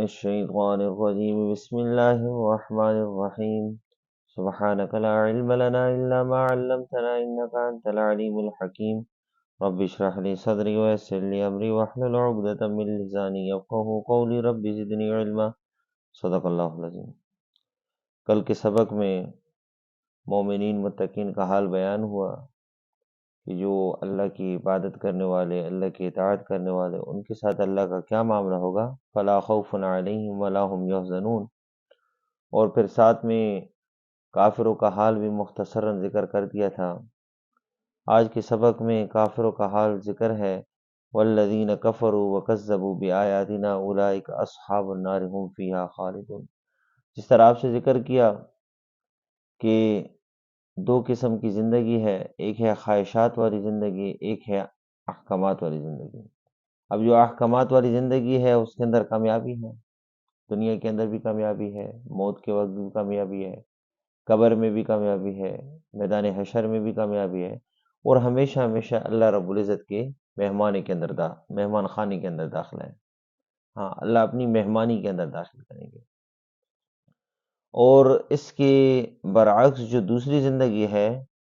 الشيطان الرجيم بسم الله الرحمن الرحيم سبحانك لا علم لنا إلا ما علمتنا إنك أنت العليم الحكيم رب اشرح لي صدري ويسر لي أمري واحلل عقدة من لساني يفقهوا قولي رب زدني علما صدق اللہ العظیم۔ کل کے سبق میں مومنین متقین کا حال بیان ہوا کہ جو اللہ کی عبادت کرنے والے، اللہ کی اطاعت کرنے والے، ان کے ساتھ اللہ کا کیا معاملہ ہوگا، فلا خوف علیہم ولا هم یحزنون۔ اور پھر ساتھ میں کافروں کا حال بھی مختصراً ذکر کر دیا تھا۔ آج کے سبق میں کافروں کا حال ذکر ہے، والذین کفروا وکذبوا بآیاتنا اولئک اصحاب النار هم فیہا خالدون۔ جس طرح آپ سے ذکر کیا کہ دو قسم کی زندگی ہے، ایک ہے خواہشات والی زندگی، ایک ہے احکامات والی زندگی۔ اب جو احکامات والی زندگی ہے اس کے اندر کامیابی ہے، دنیا کے اندر بھی کامیابی ہے، موت کے وقت بھی کامیابی ہے، قبر میں بھی کامیابی ہے، میدان حشر میں بھی کامیابی ہے، اور ہمیشہ ہمیشہ اللہ رب العزت کے مہمان خانے کے اندر داخلہ ہے۔ ہاں، اللہ اپنی مہمانی کے اندر داخل کریں گے۔ اور اس کے برعکس جو دوسری زندگی ہے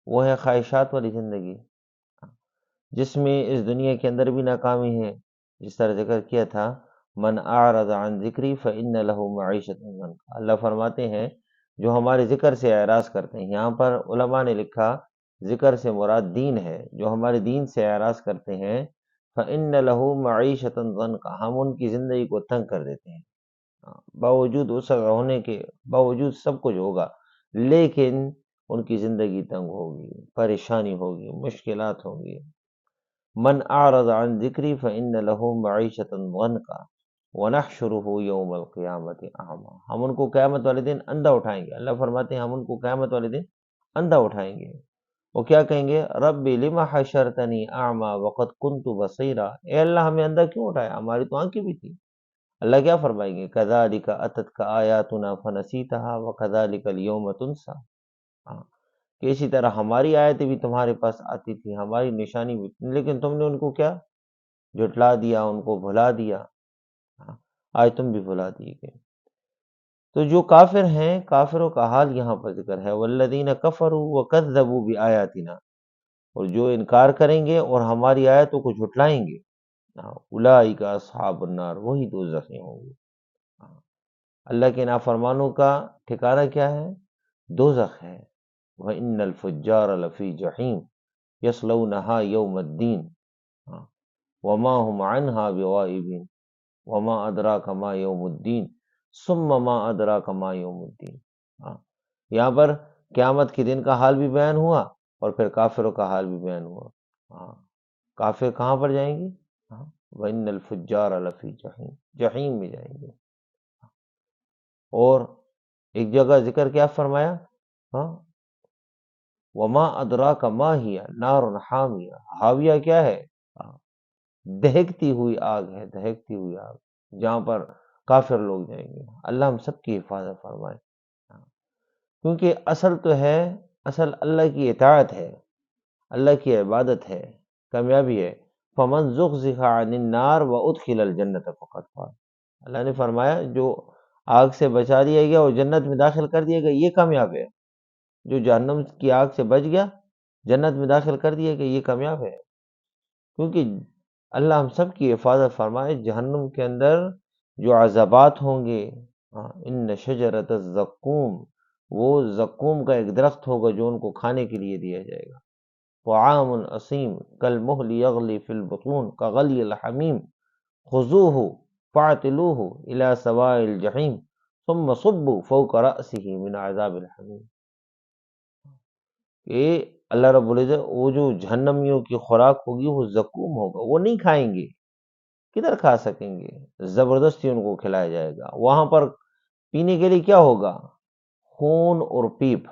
وہ ہے خواہشات والی زندگی، جس میں اس دنیا کے اندر بھی ناکامی ہے۔ جس طرح ذکر کیا تھا، من اعرض عن ذکری فإن له معیشۃ ضنکا۔ اللہ فرماتے ہیں جو ہمارے ذکر سے اعراض کرتے ہیں، یہاں پر علماء نے لکھا ذکر سے مراد دین ہے، جو ہمارے دین سے اعراض کرتے ہیں، فإن له معیشۃ ضنکا، ہم ان کی زندگی کو تنگ کر دیتے ہیں۔ باوجود وسع ہونے کے باوجود سب کچھ ہوگا، لیکن ان کی زندگی تنگ ہوگی، پریشانی ہوگی، مشکلات ہوں گی۔ من اعرض عن ذکری فإن له معیشۃ ضنکا ونحشره یوم القیامۃ اعمی۔ ہم ان کو قیامت والے دن اندھا اٹھائیں گے۔ اللہ فرماتے ہیں ہم ان کو قیامت والے دن اندھا اٹھائیں گے۔ وہ کیا کہیں گے، رب لم حشرتنی اعمی وقد كنت بصیرا، اے اللہ ہمیں اندھا کیوں اٹھایا، ہماری تو آنکھیں بھی تھی۔ اللہ کیا فرمائیں گے، کذالک اتتک آیاتنا فنسیتها وکذالک اليوم تنسی۔ ہاں، کہ اسی طرح ہماری آیتیں بھی تمہارے پاس آتی تھی، ہماری نشانی بھی، لیکن تم نے ان کو کیا جھٹلا دیا، ان کو بھلا دیا۔ ہاں، آج تم بھی بھلا دیے گئے۔ تو جو کافر ہیں، کافروں کا حال یہاں پر ذکر ہے، والذین کفروا وکذبوا بآیاتنا، اور جو انکار کریں گے اور ہماری آیتوں کو جھٹلائیں گے، اولئک اصحاب النار، وہی دوزخی ہوں گے۔ اللہ کے نافرمانوں کا ٹھکانہ کیا ہے، دوزخ ہے۔ وَإِنَّ الْفُجَّارَ لَفِي جَحِيمٍ يَصْلَوْنَهَا يَوْمَ الدِّينِ وَمَا هُمْ عَنْهَا بِغَائِبِينَ وَمَا أَدْرَاكَ مَا يَوْمُ الدِّينِ ثُمَّ مَا أَدْرَاكَ مَا يَوْمُ الدِّينِ۔ یہاں پر قیامت کے دن کا حال بھی بیان ہوا اور پھر کافروں کا حال بھی بیان ہوا۔ کافر کہاں پر جائیں گے، وَإِنَّ الْفُجَّارَ لَفِي جَحِيمٍ، جحیم میں جائیں گے۔ اور ایک جگہ ذکر کیا فرمایا، وَمَا أَدْرَاكَ مَا هِيَ نَارٌ حَامِيَةٌ، حاویہ کیا ہے، دہکتی ہوئی آگ ہے، دہکتی ہوئی آگ، جہاں پر کافر لوگ جائیں گے۔ اللہ ہم سب کی حفاظت فرمائے، کیونکہ اصل تو ہے، اصل اللہ کی اطاعت ہے، اللہ کی عبادت ہے، کامیابی ہے۔ فَمَنْ زُحْزِحَ عَنِ النَّارِ وَأُدْخِلَ الْجَنَّةَ فَقَدْ فَازَ۔ اللہ نے فرمایا جو آگ سے بچا دیا گیا اور جنت میں داخل کر دیا گیا، یہ کامیاب ہے۔ جو جہنم کی آگ سے بچ گیا، جنت میں داخل کر دیا گیا، یہ کامیاب ہے۔ کیونکہ اللہ ہم سب کی حفاظت فرمائے۔ جہنم کے اندر جو عذابات ہوں گے، ان شجرۃ الزقوم، وہ زقوم کا ایک درخت ہوگا جو ان کو کھانے کے لیے دیا جائے گا۔ طعام اثیم کالمہل یغلی فی البطون کغلی الحمیم خذوہ فاعتلوہ الی سواء الجحیم ثم صبوا فوق رأسہ من عذاب الحمیم۔ کہ اللہ رب العزت وہ جو جہنمیوں کی خوراک ہوگی وہ زقوم ہوگا، وہ نہیں کھائیں گے، کدھر کھا سکیں گے، زبردستی ان کو کھلایا جائے گا۔ وہاں پر پینے کے لیے کیا ہوگا، خون اور پیپ،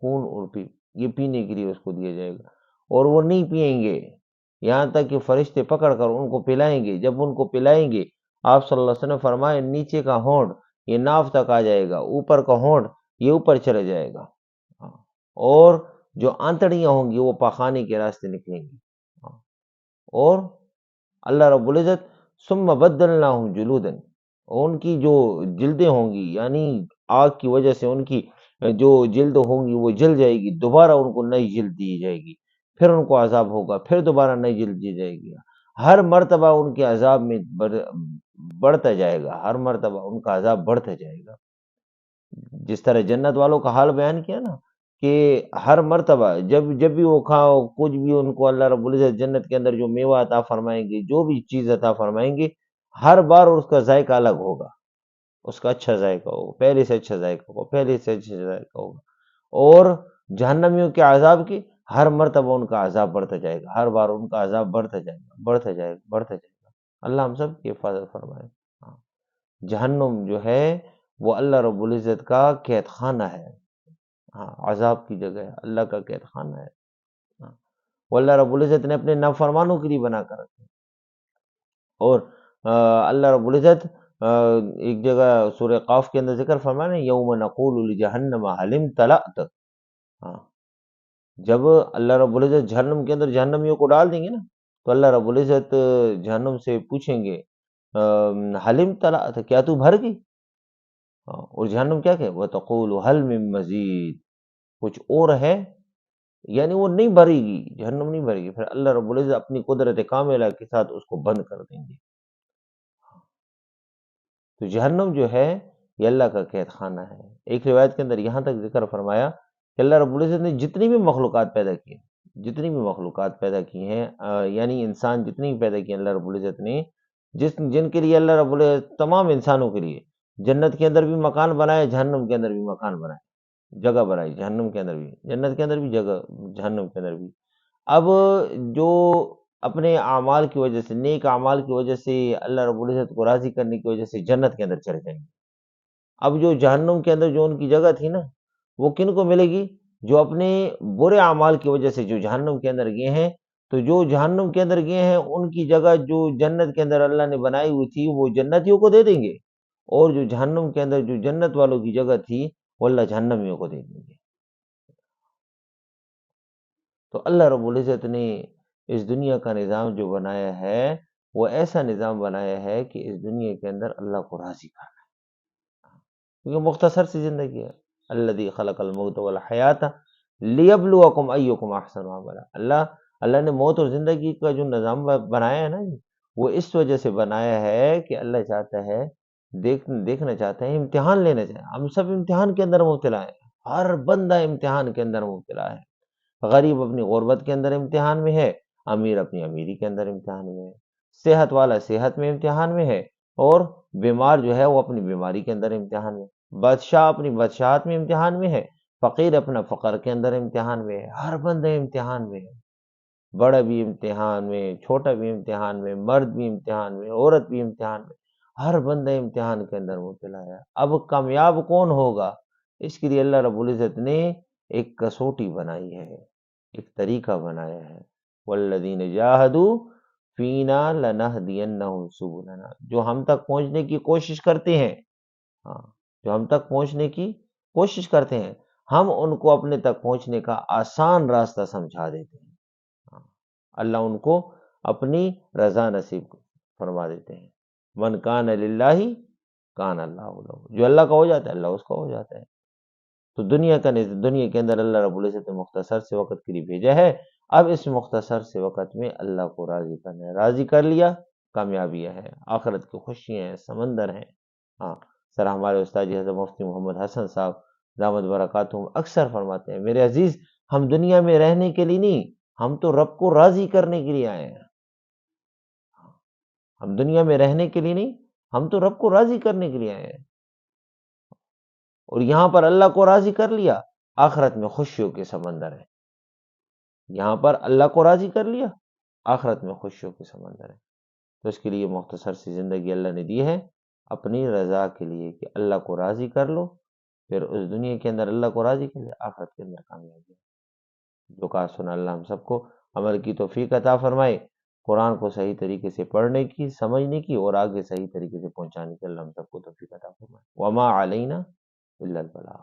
خون اور پیپ، یہ پینے کے لیے اس کو دیا جائے گا، اور وہ نہیں پئیں گے یہاں تک کہ فرشتے پکڑ کر ان کو پلائیں گے۔ جب ان کو پلائیں گے، آپ صلی اللہ علیہ وسلم فرمائے نیچے کا ہونٹ یہ ناف تک آ جائے گا، اوپر کا ہونٹ یہ اوپر چلا جائے گا، اور جو آنتڑیاں ہوں گی وہ پاخانے کے راستے نکلیں گی۔ اور اللہ رب العزت ثم بدلناہم جلودا، ان کی جو جلدیں ہوں گی یعنی آگ کی وجہ سے ان کی جو جلد ہوں گی وہ جل جائے گی، دوبارہ ان کو نئی جلد دی جائے گی، پھر ان کو عذاب ہوگا، پھر دوبارہ نئی جلد دی جائے گی، ہر مرتبہ ان کے عذاب میں بڑھتا جائے گا، ہر مرتبہ ان کا عذاب بڑھتا جائے گا۔ جس طرح جنت والوں کا حال بیان کیا نا کہ ہر مرتبہ جب بھی وہ کھاؤ کچھ بھی ان کو اللہ رب العزت جنت کے اندر جو میوہ عطا فرمائیں گے، جو بھی چیز عطا فرمائیں گے، ہر بار اس کا ذائقہ الگ ہوگا، اس کا اچھا ذائقہ ہوگا، پہلے سے اچھا ذائقہ ہوگا، پہلے سے اچھا ذائقہ ہوگا۔ اور جہنمیوں کے عذاب کی ہر مرتبہ ان کا عذاب بڑھتا جائے گا، ہر بار ان کا عذاب بڑھتا جائے گا، بڑھتا جائے گا، بڑھتا جائے گا۔ اللہ ہم سب کی حفاظت فرمائے۔ ہاں، جہنم جو ہے وہ اللہ رب العزت کا قید خانہ ہے، ہاں عذاب کی جگہ ہے، اللہ کا قید خانہ ہے۔ ہاں، وہ اللہ رب العزت نے اپنے نافرمانوں کے لیے بنا کر رکھے۔ اور اللہ رب العزت ایک جگہ سورہ قاف کے اندر ذکر فرمایا نا، یوم نقول لجہنم حل امتلأت، ہاں جب اللہ رب العزت جہنم کے اندر جہنمیوں کو ڈال دیں گے نا تو اللہ رب العزت جہنم سے پوچھیں گے حل امتلأت، کیا تو بھر گئی؟ اور جہنم کیا کہ وَتَقُولُ هَلْ مِن مزید، کچھ اور ہے، یعنی وہ نہیں بھرے گی، جہنم نہیں بھرے گی، پھر اللہ رب العزت اپنی قدرت کاملہ کے ساتھ اس کو بند کر دیں گے۔ تو جہنم جو ہے یہ اللہ کا قید خانہ ہے۔ ایک روایت کے اندر یہاں تک ذکر فرمایا کہ اللہ رب العزت نے جتنی بھی مخلوقات پیدا کی ہیں، جتنی بھی مخلوقات پیدا کی ہیں، یعنی انسان جتنی بھی پیدا کی ہیں اللہ رب العزت نے، جن کے لیے اللہ رب العزت تمام انسانوں کے لیے جنت کے اندر بھی مکان بنائے، جہنم کے اندر بھی مکان بنائے، جگہ بنائی، جہنم کے اندر بھی، جنت کے اندر بھی جگہ، جہنم کے اندر بھی۔ اب جو اپنے اعمال کی وجہ سے، نیک اعمال کی وجہ سے اللہ رب العزت کو راضی کرنے کی وجہ سے جنت کے اندر چلے جائیں گے۔ اب جو جہنم کے اندر جو ان کی جگہ تھی نا وہ کن کو ملے گی؟ جو اپنے برے اعمال کی وجہ سے جو جہنم کے اندر گئے ہیں، تو جو جہنم کے اندر گئے ہیں ان کی جگہ جو جنت کے اندر اللہ نے بنائی ہوئی تھی وہ جنتیوں کو دے دیں گے، اور جو جہنم کے اندر جو جنت والوں کی جگہ تھی وہ اللہ جہنمیوں کو دے دیں گے۔ تو اللہ رب العزت نے اس دنیا کا نظام جو بنایا ہے وہ ایسا نظام بنایا ہے کہ اس دنیا کے اندر اللہ کو راضی کرنا ہے، کیونکہ مختصر سی زندگی ہے۔ الذی خلق الموت والحیات لیبلوکم ایکم احسن عملا، اللہ نے موت اور زندگی کا جو نظام بنایا ہے نا جی، وہ اس وجہ سے بنایا ہے کہ اللہ چاہتا ہے، دیکھنا چاہتا ہے، امتحان لینا چاہتا ہے۔ ہم سب امتحان کے اندر مبتلا ہیں، ہر بندہ امتحان کے اندر مبتلا ہے۔ غریب اپنی غربت کے اندر امتحان میں ہے، امیر اپنی امیری کے اندر امتحان میں ہے، صحت والا صحت میں امتحان میں ہے، اور بیمار جو ہے وہ اپنی بیماری کے اندر امتحان میں، بادشاہ اپنی بادشاہت میں امتحان میں ہے، فقیر اپنا فقر کے اندر امتحان میں ہے، ہر بندہ امتحان میں ہے، بڑا بھی امتحان میں، چھوٹا بھی امتحان میں، مرد بھی امتحان میں، عورت بھی امتحان میں، ہر بندہ امتحان کے اندر مبتلا ہے۔ اب کامیاب کون ہوگا؟ اس کے لیے اللہ رب العزت نے ایک کسوٹی بنائی ہے، ایک طریقہ بنایا ہے۔ والذین جاہدوا فینا لنہدینہم سبلنا، جو ہم تک پہنچنے کی کوشش کرتے ہیں، ہاں جو ہم تک پہنچنے کی کوشش کرتے ہیں، ہم ان کو اپنے تک پہنچنے کا آسان راستہ سمجھا دیتے ہیں۔ ہاں، اللہ ان کو اپنی رضا نصیب فرما دیتے ہیں۔ من کان للہ کان اللہ لہ، جو اللہ کا ہو جاتا ہے اللہ اس کا ہو جاتا ہے۔ تو دنیا کے اندر اللہ رب العزت نے مختصر سے وقت کے لیے بھیجا ہے، اب اس مختصر سے وقت میں اللہ کو راضی کرنا ہے، راضی کر لیا کامیابیاں ہیں، آخرت کی خوشیاں ہیں، سمندر ہیں۔ ہاں سر ہمارے استاد جی حضرت مفتی محمد حسن صاحب دامت برکاتہم اکثر فرماتے ہیں، میرے عزیز ہم دنیا میں رہنے کے لیے نہیں، ہم تو رب کو راضی کرنے کے لیے آئے ہیں۔ ہم دنیا میں رہنے کے لیے نہیں، ہم تو رب کو راضی کرنے کے لیے آئے ہیں، اور یہاں پر اللہ کو راضی کر لیا، آخرت میں خوشیوں کے سمندر ہے۔ یہاں پر اللہ کو راضی کر لیا، آخرت میں خوشیوں کے سمندر ہے۔ تو اس کے لیے مختصر سی زندگی اللہ نے دی ہے اپنی رضا کے لیے، کہ اللہ کو راضی کر لو، پھر اس دنیا کے اندر اللہ کو راضی کر لے، آخرت کے اندر کامیابی ہے۔ جو کہا سنا اللہ ہم سب کو عمل کی توفیق عطا فرمائے، قرآن کو صحیح طریقے سے پڑھنے کی، سمجھنے کی، اور آگے صحیح طریقے سے پہنچانے کی اللہ ہم سب کو توفیق عطا فرمائے۔ وما علینا الا البلاغ۔